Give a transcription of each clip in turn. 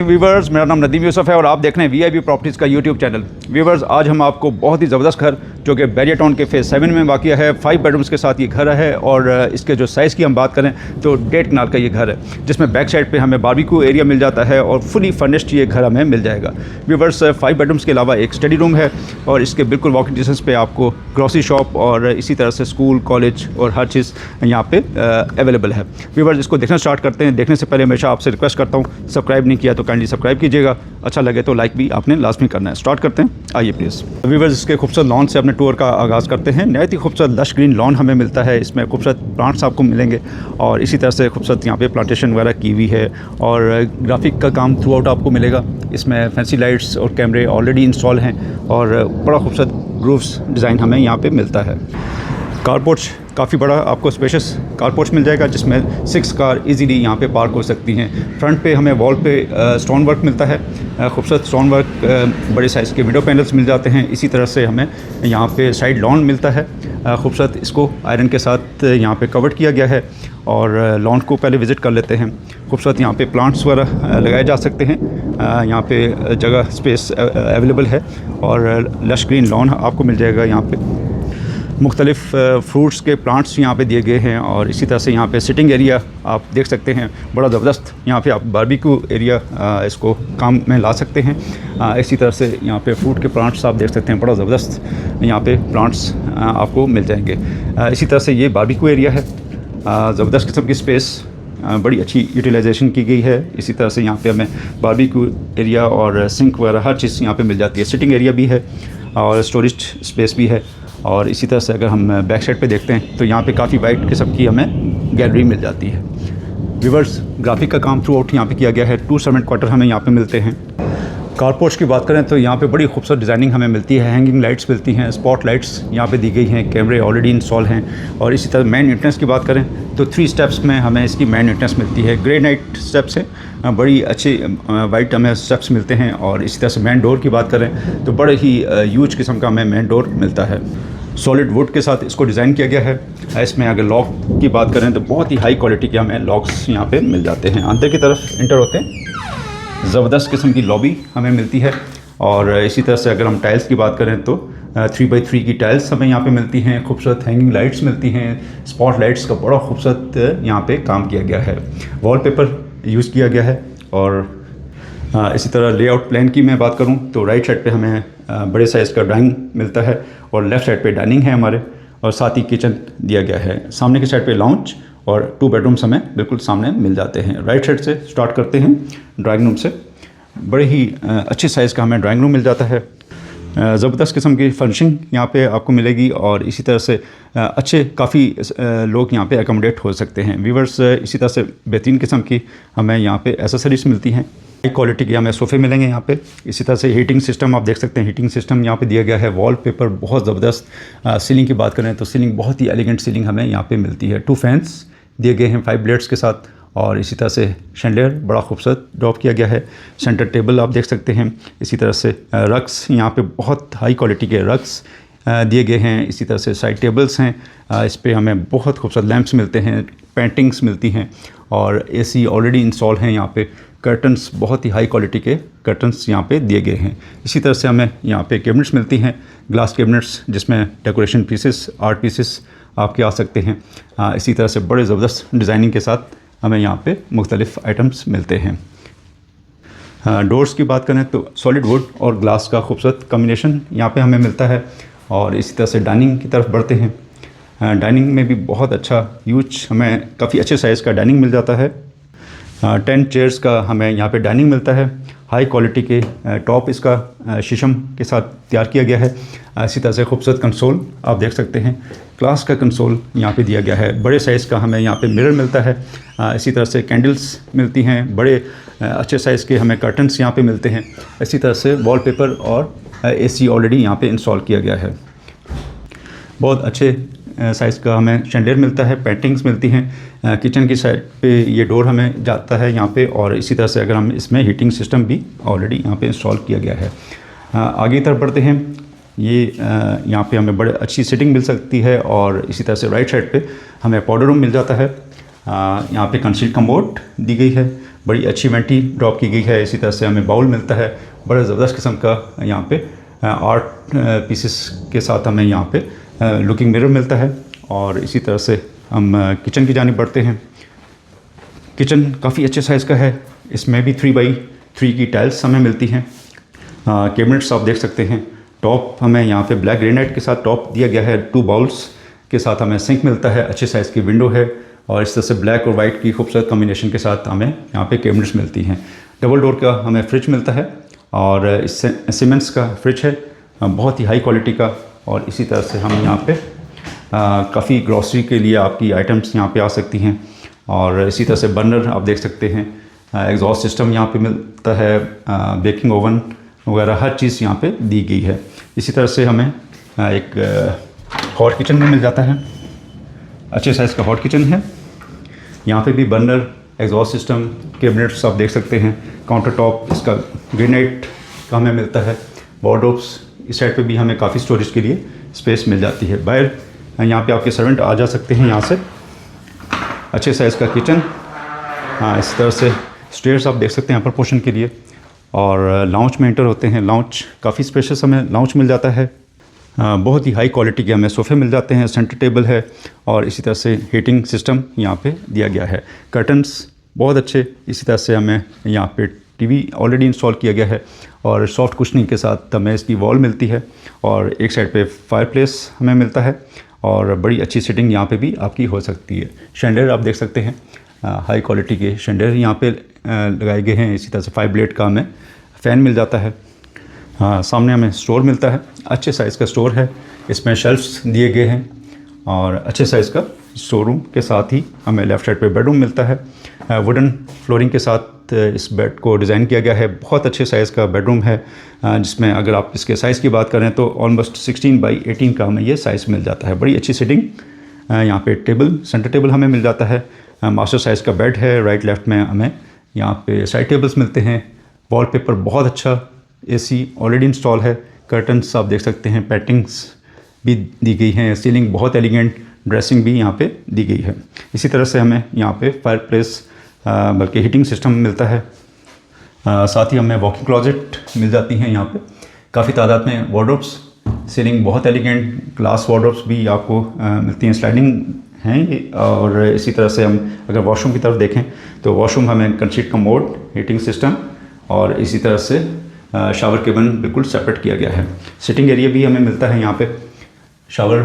Viewers, मेरा नाम नदीम यूसुफ है और आप देख रहे हैं वीआईपी प्रॉपर्टीज़ का यूट्यूब चैनल। व्यूवर्स, आज हम आपको बहुत ही ज़बरदस्त घर जो कि बैरियर टाउन के फेज़ 7 में वाक़िया है, 5 बेडरूम्स के साथ ये घर है और इसके जो साइज़ की हम बात करें तो 1.5 कनाल का ये घर है, जिसमें बैक साइड पे हमें बारबेक्यू एरिया मिल जाता है और फुली फर्निश्ड ये घर हमें मिल जाएगा। व्यूवर्स, 5 बेडरूम्स के अलावा एक स्टडी रूम है और इसके बिल्कुल वॉकिंग डिस्टेंस पे आपको ग्रॉसरी शॉप और इसी तरह से स्कूल, कॉलेज और हर चीज़ यहाँ पे अवेलेबल है। व्यूवर्स, इसको देखना स्टार्ट करते हैं। देखने से पहले हमेशा आपसे रिक्वेस्ट करता हूँ, सब्सक्राइब नहीं किया तो काइंडली सब्सक्राइब कीजिएगा, अच्छा लगे तो लाइक भी आपने लाजमी करना है। स्टार्ट करते हैं, आइए प्लीज़। व्यूवर्स, इसके खूबसूरत लॉन से अपने टूर का आगाज़ करते हैं। नहायत ही खूबसूरत लश ग्रीन लॉन हमें मिलता है, इसमें खूबसूरत प्लांट्स आपको मिलेंगे और इसी तरह से खूबसूरत यहाँ पे प्लांटेशन वगैरह की हुई है और ग्राफिक का काम थ्रू आउट आपको मिलेगा। इसमें फैंसी लाइट्स और कैमरे ऑलरेडी इंस्टॉल हैं और बड़ा खूबसूरत ग्रूव्स डिज़ाइन हमें यहाँ पे मिलता है। कारपोर्च काफ़ी बड़ा आपको स्पेशियस कारपोर्च मिल जाएगा, जिसमें 6 कार इजीली यहाँ पे पार्क हो सकती हैं। फ्रंट पे हमें वॉल पे स्टोन वर्क मिलता है, खूबसूरत स्टोन वर्क, बड़े साइज़ के विंडो पैनल्स मिल जाते हैं। इसी तरह से हमें यहाँ पे साइड लॉन मिलता है, खूबसूरत इसको आयरन के साथ यहाँ पे कवर्ड किया गया है और लॉन को पहले विज़िट कर लेते हैं। खूबसूरत यहाँ पे प्लांट्स वगैरह लगाए जा सकते हैं, यहाँ पे जगह स्पेस अवेलेबल है और लश ग्रीन लॉन आपको मिल जाएगा। यहाँ पे मुख्तलिफ़ फ्रूट्स के प्लांट्स यहाँ पे दिए गए हैं और इसी तरह से यहाँ पे सिटिंग एरिया आप देख सकते हैं, बड़ा ज़बरदस्त। यहाँ पे आप बारबेक्यू एरिया इसको काम में ला सकते हैं। इसी तरह से यहाँ पे फ्रूट के प्लांट्स आप देख सकते हैं, बड़ा ज़बरदस्त यहाँ पे प्लांट्स आपको मिल जाएंगे। इसी तरह से ये बारबेक्यू एरिया है, ज़बरदस्त किस्म की स्पेस, बड़ी अच्छी यूटिलाइजेशन की गई है। इसी तरह से यहाँ पे हमें बारबेक्यू एरिया और सिंक वगैरह हर चीज़ यहाँ पे मिल जाती है। सिटिंग एरिया भी है और स्टोरेज स्पेस भी है और इसी तरह से अगर हम बैक साइड पे देखते हैं तो यहाँ पे काफ़ी वाइड किस्म की हमें गैलरी मिल जाती है। व्यूवर्स, ग्राफिक का काम थ्रू आउट यहाँ पे किया गया है। 2 सर्वेंट क्वार्टर हमें यहाँ पे मिलते हैं। कारपोर्च की बात करें तो यहाँ पे बड़ी खूबसूरत डिज़ाइनिंग हमें मिलती है, हैंगिंग लाइट्स मिलती हैं, स्पॉट लाइट्स यहाँ पे दी गई हैं, कैमरे ऑलरेडी इंस्टॉल हैं और इसी तरह मेन एंट्रेंस की बात करें तो 3 स्टेप्स में हमें इसकी मेन एंट्रेंस मिलती है। ग्रेनाइट स्टेप्स है, बड़ी अच्छी वाइट हमें स्टेप्स मिलते हैं और इसी तरह से मेन डोर की बात करें तो बड़े ही ह्यूज किस्म का हमें मेन डोर मिलता है। सॉलिड वुड के साथ इसको डिज़ाइन किया गया है। इसमें अगर लॉक की बात करें तो बहुत ही हाई क्वालिटी के हमें लॉक्स यहाँ पे मिल जाते हैं। अंदर की तरफ इंटर होते हैं, ज़बरदस्त किस्म की लॉबी हमें मिलती है और इसी तरह से अगर हम टाइल्स की बात करें तो 3x3 की टाइल्स हमें यहाँ पे मिलती हैं। खूबसूरत हैंगिंग लाइट्स मिलती हैं, स्पॉट लाइट्स का बड़ा खूबसूरत यहाँ पे काम किया गया है। वॉलपेपर यूज़ किया गया है और इसी तरह लेआउट प्लान की मैं बात करूं तो राइट साइड पे हमें बड़े साइज़ का ड्राइंग मिलता है और लेफ़्ट साइड पे डाइनिंग है हमारे और साथ ही किचन दिया गया है। सामने की साइड पे लाउंज और 2 बेडरूम्स हमें बिल्कुल सामने मिल जाते हैं। राइट साइड से स्टार्ट करते हैं ड्राइंग रूम से, बड़े ही अच्छे साइज़ का हमें ड्राइंग रूम मिल जाता है। ज़बरदस्त किस्म की फर्निशिंग यहाँ पे आपको मिलेगी और इसी तरह से अच्छे काफ़ी लोग यहाँ पे अकोमोडेट हो सकते हैं। व्यूवर्स, इसी तरह से बेहतरीन किस्म की हमें यहाँ पे एसेसरीज मिलती हैं। हाई क्वालिटी के हमें सोफ़े मिलेंगे यहाँ पे। इसी तरह से हीटिंग सिस्टम आप देख सकते हैं, हीटिंग सिस्टम यहाँ पे दिया गया है। वॉलपेपर बहुत ज़बरदस्त। सीलिंग की बात करें तो सीलिंग बहुत ही एलिगेंट सीलिंग हमें यहाँ पे मिलती है। 2 फैंस दिए गए हैं 5 ब्लेड्स के साथ और इसी तरह से शैंडलियर बड़ा खूबसूरत ड्रॉप किया गया है। सेंटर टेबल आप देख सकते हैं। इसी तरह से रग्स यहाँ पे बहुत हाई क्वालिटी के रग्स दिए गए हैं। इसी तरह से साइड टेबल्स हैं, इस पे हमें बहुत खूबसूरत लैंप्स मिलते हैं, पेंटिंग्स मिलती हैं और एसी ऑलरेडी इंस्टॉल हैं यहाँ पे। कर्टन्स बहुत ही हाई क्वालिटी के कर्टन्स यहाँ पे दिए गए हैं। इसी तरह से हमें यहाँ पे कैबिनेट्स मिलती हैं, ग्लास कैबिनेट्स जिसमें डेकोरेशन पीसेस, आर्ट पीसेस आपके आ सकते हैं। इसी तरह से बड़े ज़बरदस्त डिज़ाइनिंग के साथ हमें यहाँ पे मुख्तलिफ़ आइटम्स मिलते हैं। डोर्स की बात करें तो सॉलिड वुड और ग्लास का खूबसूरत कॉम्बिनेशन यहाँ पे हमें मिलता है और इसी तरह से डाइनिंग की तरफ बढ़ते हैं। डाइनिंग में भी बहुत अच्छा ह्यूज हमें काफ़ी अच्छे साइज़ का डाइनिंग मिल जाता है। 10 चेयर्स का हमें यहाँ पे डाइनिंग मिलता है। हाई क्वालिटी के टॉप इसका शीशम के साथ तैयार किया गया है। इसी तरह से खूबसूरत कंसोल आप देख सकते हैं, ग्लास का कंसोल यहाँ पे दिया गया है। बड़े साइज़ का हमें यहाँ पे मिरर मिलता है। इसी तरह से कैंडल्स मिलती हैं, बड़े अच्छे साइज़ के हमें कर्टन्स यहाँ पे मिलते हैं। इसी तरह से वॉलपेपर और एसी ऑलरेडी यहाँ पे इंस्टॉल किया गया है। बहुत अच्छे साइज़ का हमें शैंडलियर मिलता है, पेंटिंग्स मिलती हैं। किचन की साइड पे ये डोर हमें जाता है यहाँ पे और इसी तरह से अगर हम इसमें हीटिंग सिस्टम भी ऑलरेडी यहाँ पे इंस्टॉल किया गया है। आगे की तरफ बढ़ते हैं। ये यहाँ पे हमें बड़े अच्छी सिटिंग मिल सकती है और इसी तरह से राइट साइड पे हमें पाउडर रूम मिल जाता है। यहाँ पे कंसील कमोड दी गई है, बड़ी अच्छी वेंटी ड्रॉप की गई है। इसी तरह से हमें बाउल मिलता है, बड़ा ज़बरदस्त किस्म का यहाँ पे आर्ट पीसेस के साथ हमें यहाँ पे लुकिंग मिरर मिलता है। और इसी तरह से हम किचन की जानिब बढ़ते हैं। किचन काफ़ी अच्छे साइज़ का है, इसमें भी 3x3 की टाइल्स हमें मिलती हैं। कैबिनेट्स आप देख सकते हैं। टॉप हमें यहाँ पे ब्लैक ग्रेनाइट के साथ टॉप दिया गया है, 2 बाउल्स के साथ हमें सिंक मिलता है, अच्छे साइज़ की विंडो है और इस तरह से ब्लैक और वाइट की खूबसूरत कॉम्बिनेशन के साथ हमें यहाँ पे कैबिनेट्स मिलती हैं। डबल डोर का हमें फ्रिज मिलता है और सीमेंट्स का फ्रिज है, बहुत ही हाई क्वालिटी का। और इसी तरह से हम यहाँ पे काफ़ी ग्रॉसरी के लिए आपकी आइटम्स यहाँ पे आ सकती हैं। और इसी तरह से बर्नर आप देख सकते हैं, एग्जॉस्ट सिस्टम यहाँ पे मिलता है, बेकिंग ओवन वगैरह हर चीज़ यहाँ पे दी गई है। इसी तरह से हमें एक हॉट किचन में मिल जाता है, अच्छे साइज़ का हॉट किचन है। यहाँ पे भी बर्नर, एग्जॉस्ट सिस्टम, कैबिनेट्स आप देख सकते हैं। काउंटर टॉप इसका ग्रेनाइट का हमें मिलता है। वार्डरोब्स इस साइड पे भी हमें काफ़ी स्टोरेज के लिए स्पेस मिल जाती है। बाहर यहाँ पे आपके सर्वेंट आ जा सकते हैं यहाँ से। अच्छे साइज़ का किचन, इस तरह से स्टेयर्स आप देख सकते हैं अपर पोर्शन के लिए। और लाउंज में एंटर होते हैं। लाउंज काफ़ी स्पेशियस हमें लाउंज मिल जाता है। बहुत ही हाई क्वालिटी के हमें सोफ़े मिल जाते हैं, सेंटर टेबल है और इसी तरह से हीटिंग सिस्टम यहाँ पे दिया गया है। कर्टन्स बहुत अच्छे। इसी तरह से हमें यहाँ पे टीवी ऑलरेडी इंस्टॉल किया गया है और सॉफ्ट कुशनिंग के साथ हमें इसकी वॉल मिलती है। और एक साइड पे फायरप्लेस हमें मिलता है और बड़ी अच्छी सीटिंग यहाँ पे भी आपकी हो सकती है। शैंडलियर आप देख सकते हैं, हाई क्वालिटी के शैंडलियर यहाँ पे लगाए गए हैं। इसी तरह से 5 ब्लेड का हमें फ़ैन मिल जाता है। सामने हमें स्टोर मिलता है, अच्छे साइज़ का स्टोर है। इसमें शेल्फ्स दिए गए हैं और अच्छे साइज़ का स्टोर रूम के साथ ही हमें लेफ़्ट साइड पे बेडरूम मिलता है। वुडन फ्लोरिंग के साथ इस बेड को डिज़ाइन किया गया है। बहुत अच्छे साइज़ का बेडरूम है, जिसमें अगर आप इसके साइज़ की बात करें तो ऑलमोस्ट 16x18 का हमें ये साइज़ मिल जाता है। बड़ी अच्छी सीटिंग। यहाँ पे टेबल, सेंटर टेबल हमें मिल जाता है। मास्टर साइज़ का बेड है। राइट लेफ़्ट में हमें यहाँ पे साइड टेबल्स मिलते हैं। वॉलपेपर बहुत अच्छा, एसी ऑलरेडी इंस्टॉल है। कर्टन्स आप देख सकते हैं, पैटिंग्स भी दी गई हैं। सीलिंग बहुत एलिगेंट, ड्रेसिंग भी यहाँ पे दी गई है। इसी तरह से हमें यहाँ पे फायरप्लेस बल्कि हीटिंग सिस्टम मिलता है। साथ ही हमें वॉकिंग क्लोजेट मिल जाती हैं यहाँ पे काफ़ी तादाद में। वार्डरोब्स, सीलिंग बहुत एलिगेंट, ग्लास वार्डरोब्स भी आपको मिलती हैं, स्लाइडिंग हैं ये। और इसी तरह से हम अगर वॉशरूम की तरफ देखें तो वॉशरूम हमें कंसील कमोड, हीटिंग सिस्टम और इसी तरह से शावर केबिन बिल्कुल सेपरेट किया गया है। सिटिंग एरिया भी हमें मिलता है यहाँ पे। शावर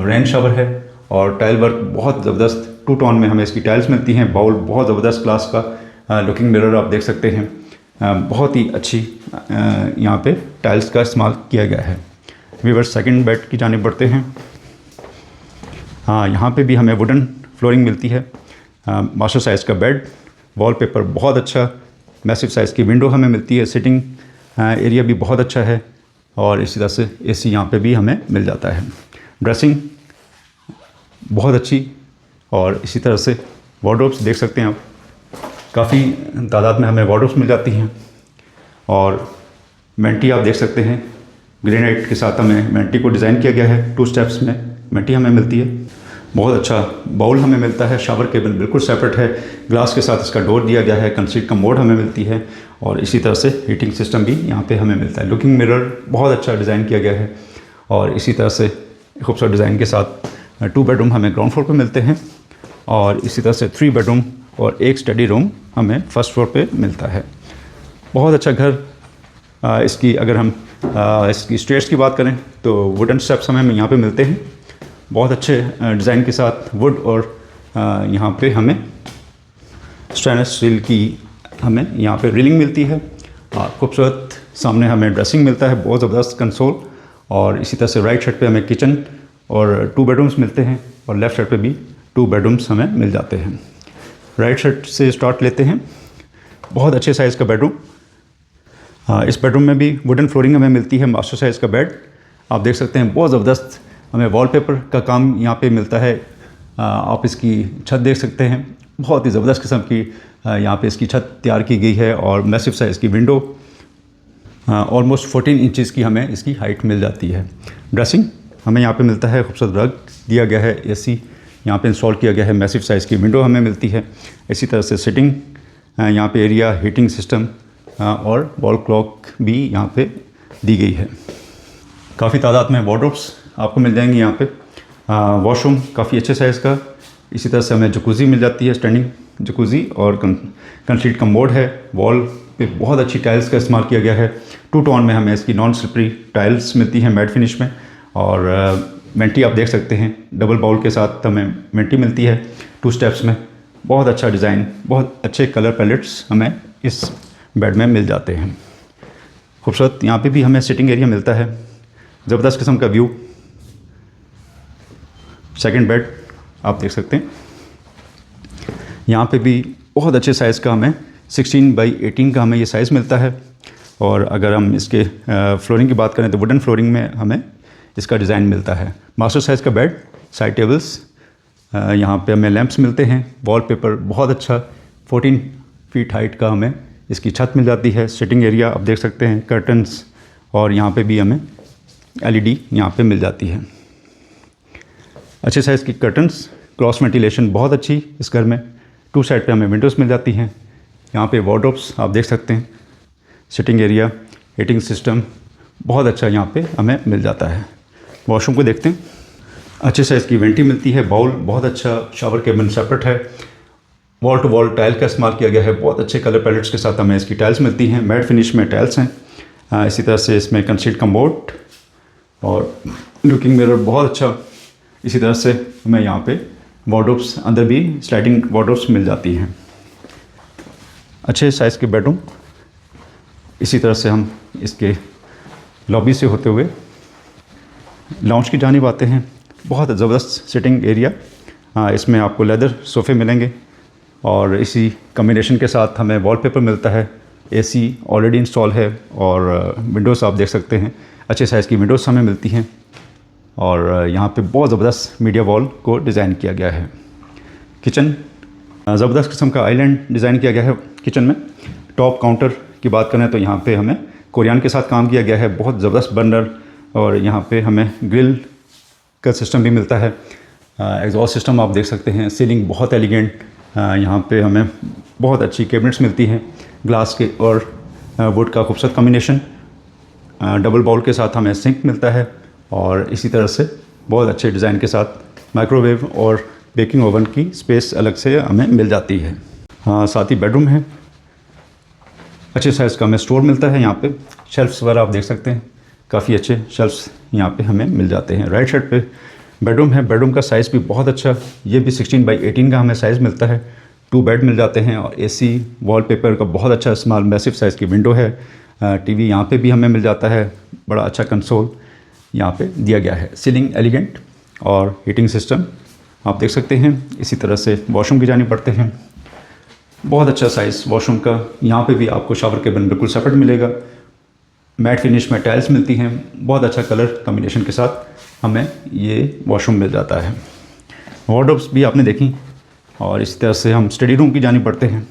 रेन शावर है और टाइल वर्क बहुत ज़बरदस्त 2 टोन में हमें इसकी टाइल्स मिलती हैं। बाउल बहुत ज़बरदस्त क्लास का, लुकिंग मिरर आप देख सकते हैं। बहुत ही अच्छी यहाँ पे टाइल्स का इस्तेमाल किया गया है। व्यूअर्स, सेकंड बेड की जानिब बढ़ते हैं। यहाँ पे भी हमें वुडन फ्लोरिंग मिलती है। मास्टर साइज़ का बेड, वॉलपेपर बहुत अच्छा, मैसिव साइज़ की विंडो हमें मिलती है। सिटिंग एरिया भी बहुत अच्छा है और इसी तरह से एसी यहाँ पे भी हमें मिल जाता है। ड्रेसिंग बहुत अच्छी और इसी तरह से वार्डरोब्स देख सकते हैं आप, काफ़ी तादाद में हमें वार्डरोब्स मिल जाती हैं। और मेंटी आप देख सकते हैं, ग्रेनाइट के साथ हमें मेंटी को डिज़ाइन किया गया है। 2 स्टेप्स में मेंटी हमें मिलती है। बहुत अच्छा बाउल हमें मिलता है। शावर केबिन बिल्कुल सेपरेट है, ग्लास के साथ इसका डोर दिया गया है। कंसील कमोड हमें मिलती है और इसी तरह से हीटिंग सिस्टम भी यहाँ पे हमें मिलता है। लुकिंग मिरर बहुत अच्छा डिज़ाइन किया गया है और इसी तरह से खूबसूरत डिज़ाइन के साथ 2 बेडरूम हमें ग्राउंड फ्लोर पे मिलते हैं और इसी तरह से 3 बेडरूम और 1 स्टडी रूम हमें फर्स्ट फ्लोर पे मिलता है। बहुत अच्छा घर। इसकी अगर हम इसकी स्टेयर्स की बात करें तो वुडन स्टेप्स हमें यहाँ पे मिलते हैं, बहुत अच्छे डिज़ाइन के साथ। वुड और यहाँ पे हमें स्टेनलेस स्टील की हमें यहाँ पे रेलिंग मिलती है। खूबसूरत सामने हमें ड्रेसिंग मिलता है, बहुत ज़बरदस्त कंसोल। और इसी तरह से राइट साइड पे हमें किचन और 2 बेडरूम्स मिलते हैं और लेफ़्ट साइड पे भी 2 बेडरूम्स हमें मिल जाते हैं। राइट साइड से स्टार्ट लेते हैं। बहुत अच्छे साइज़ का बेडरूम। इस बेडरूम में भी वुडन फ्लोरिंग हमें मिलती है। मास्टर साइज़ का बेड आप देख सकते हैं, बहुत ज़बरदस्त हमें वॉलपेपर का काम यहाँ पे मिलता है। आप इसकी छत देख सकते हैं, बहुत ही ज़बरदस्त किस्म की यहाँ पे इसकी छत तैयार की गई है और मैसिव साइज़ की विंडो, ऑलमोस्ट 14 इंचेस की हमें इसकी हाइट मिल जाती है। ड्रेसिंग हमें यहाँ पे मिलता है, खूबसूरत रग दिया गया है। एसी यहाँ पे इंस्टॉल किया गया है। मैसिव साइज़ की विंडो हमें मिलती है। इसी तरह से सिटिंग यहाँ पे एरिया, हीटिंग सिस्टम और वॉल क्लॉक भी यहाँ पे दी गई है। काफ़ी तादाद में वार्डरोब्स आपको मिल जाएंगी यहाँ पे। वॉशरूम काफ़ी अच्छे साइज़ का। इसी तरह से हमें जकूज़ी मिल जाती है, स्टैंडिंग जकूज़ी, और कंक्रीट कमोड है। वॉल पे बहुत अच्छी टाइल्स का इस्तेमाल किया गया है। 2 टोन में हमें इसकी नॉन स्लिपरी टाइल्स मिलती हैं मैट फिनिश में। और वेंटी आप देख सकते हैं, डबल बाउल के साथ हमें वेंटी मिलती है 2 स्टेप्स में। बहुत अच्छा डिज़ाइन, बहुत अच्छे कलर पैलेट्स हमें इस बेड में मिल जाते हैं। खूबसूरत यहाँ पे भी हमें सिटिंग एरिया मिलता है। ज़बरदस्त किस्म का व्यू। सेकंड बेड आप देख सकते हैं, यहाँ पे भी बहुत अच्छे साइज़ का हमें 16x18 का हमें ये साइज़ मिलता है। और अगर हम इसके फ्लोरिंग की बात करें तो वुडन फ्लोरिंग में हमें इसका डिज़ाइन मिलता है। मास्टर साइज़ का बेड, साइड टेबल्स, यहाँ पे हमें लैंप्स मिलते हैं। वॉलपेपर बहुत अच्छा, 14 फीट हाइट का हमें इसकी छत मिल जाती है। सिटिंग एरिया आप देख सकते हैं, कर्टन्स, और यहाँ पे भी हमें LED यहाँ पे मिल जाती है। अच्छे साइज़ की कर्टन्स, क्रॉस वेंटिलेशन बहुत अच्छी इस घर में। 2 साइड पे हमें विंडोज़ मिल जाती हैं। यहाँ पे वार्डरोब्स आप देख सकते हैं। सिटिंग एरिया, हीटिंग सिस्टम बहुत अच्छा यहाँ पे हमें मिल जाता है। वॉशरूम को देखते हैं, अच्छे साइज़ की वेंटी मिलती है। बाउल बहुत अच्छा, शावर केबिन सेपरेट है। वॉल टू वॉल टाइल का इस्तेमाल किया गया है। बहुत अच्छे कलर पैलेट्स के साथ हमें इसकी टाइल्स मिलती हैं। मैट फिनिश में टाइल्स हैं। इसी तरह से इसमें कंसील्ड कमोड और लुकिंग मिरर बहुत अच्छा। इसी तरह से हमें यहाँ पे वार्डरोब्स, अंदर भी स्लाइडिंग वार्डरोब्स मिल जाती हैं। अच्छे साइज़ के बेडरूम। इसी तरह से हम इसके लॉबी से होते हुए लाउंज की जानिब आते हैं। बहुत ज़बरदस्त सिटिंग एरिया। इसमें आपको लेदर सोफ़े मिलेंगे और इसी कम्बिनेशन के साथ हमें वॉलपेपर मिलता है। AC ऑलरेडी इंस्टॉल है और विंडोज़ आप देख सकते हैं, अच्छे साइज़ की विंडोज़ हमें मिलती हैं। और यहाँ पे बहुत ज़बरदस्त मीडिया वॉल को डिज़ाइन किया गया है। किचन, ज़बरदस्त किस्म का आइलैंड डिज़ाइन किया गया है किचन में। टॉप काउंटर की बात करें तो यहाँ पे हमें कोरियन के साथ काम किया गया है। बहुत ज़बरदस्त बर्नर, और यहाँ पे हमें ग्रिल का सिस्टम भी मिलता है। एग्जॉस्ट सिस्टम आप देख सकते हैं। सीलिंग बहुत एलिगेंट। यहाँ पे हमें बहुत अच्छी कैबिनेट्स मिलती हैं, ग्लास के और वुड का खूबसूरत कॉम्बिनेशन। डबल बाउल के साथ हमें सिंक मिलता है, और इसी तरह से बहुत अच्छे डिज़ाइन के साथ माइक्रोवेव और बेकिंग ओवन की स्पेस अलग से हमें मिल जाती है। साथ ही बेडरूम है। अच्छे साइज़ का हमें स्टोर मिलता है। यहाँ पे शेल्फ्स वगैरह आप देख सकते हैं, काफ़ी अच्छे शेल्फ्स यहाँ पे हमें मिल जाते हैं। राइट साइड पे बेडरूम है। बेडरूम का साइज़ भी बहुत अच्छा, ये भी 16x18 का हमें साइज़ मिलता है। 2 बेड मिल जाते हैं और AC वॉलपेपर का बहुत अच्छा इस्तेमाल। मैसिव साइज़ की विंडो है। TV यहाँ पे भी हमें मिल जाता है। बड़ा अच्छा कंसोल यहाँ पे दिया गया है। सीलिंग एलिगेंट और हीटिंग सिस्टम आप देख सकते हैं। इसी तरह से वॉशरूम की जानिब बढ़ते हैं। बहुत अच्छा साइज़ वॉशरूम का। यहाँ पे भी आपको शावर केबिन बिल्कुल सेपरेट मिलेगा। मैट फिनिश में टाइल्स मिलती हैं। बहुत अच्छा कलर कॉम्बिनेशन के साथ हमें ये वॉशरूम मिल जाता है। वार्डरोब्स भी आपने देखी। और इसी तरह से हम स्टडी रूम की जानिब बढ़ते हैं।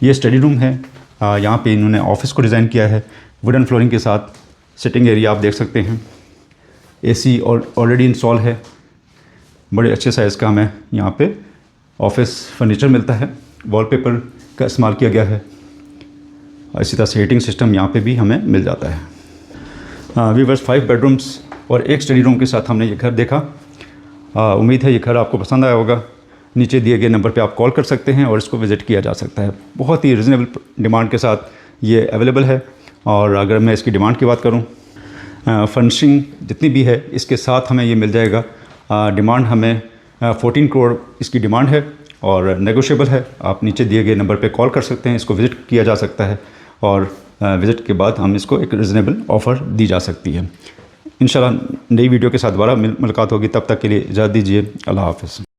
ये स्टडी रूम है। यहाँ पे इन्होंने ऑफिस को डिज़ाइन किया है वुडन फ्लोरिंग के साथ। सिटिंग एरिया आप देख सकते हैं। AC ऑलरेडी इंस्टॉल है। बड़े अच्छे साइज़ का हमें यहाँ पे ऑफिस फर्नीचर मिलता है। वॉलपेपर का इस्तेमाल किया गया है। इसी तरह से हीटिंग सिस्टम यहाँ पे भी हमें मिल जाता है। वीवर्स, 5 बेडरूम्स और 1 स्टडी रूम के साथ हमने ये घर देखा। उम्मीद है ये घर आपको पसंद आया होगा। नीचे दिए गए नंबर पे आप कॉल कर सकते हैं और इसको विज़िट किया जा सकता है। बहुत ही रिजनेबल डिमांड के साथ ये अवेलेबल है। और अगर मैं इसकी डिमांड की बात करूँ, फर्निशिंग जितनी भी है इसके साथ हमें ये मिल जाएगा। डिमांड हमें 14 करोड़ इसकी डिमांड है और नेगोशिएबल है। आप नीचे दिए गए नंबर पे कॉल कर सकते हैं, इसको विज़िट किया जा सकता है और विज़िट के बाद हम इसको एक रिजनेबल ऑफ़र दी जा सकती है। इंशाल्लाह नई वीडियो के साथ दोबारा मुलाकात होगी। तब तक के लिए इजाज़त दीजिए। अल्लाह हाफ़िज़।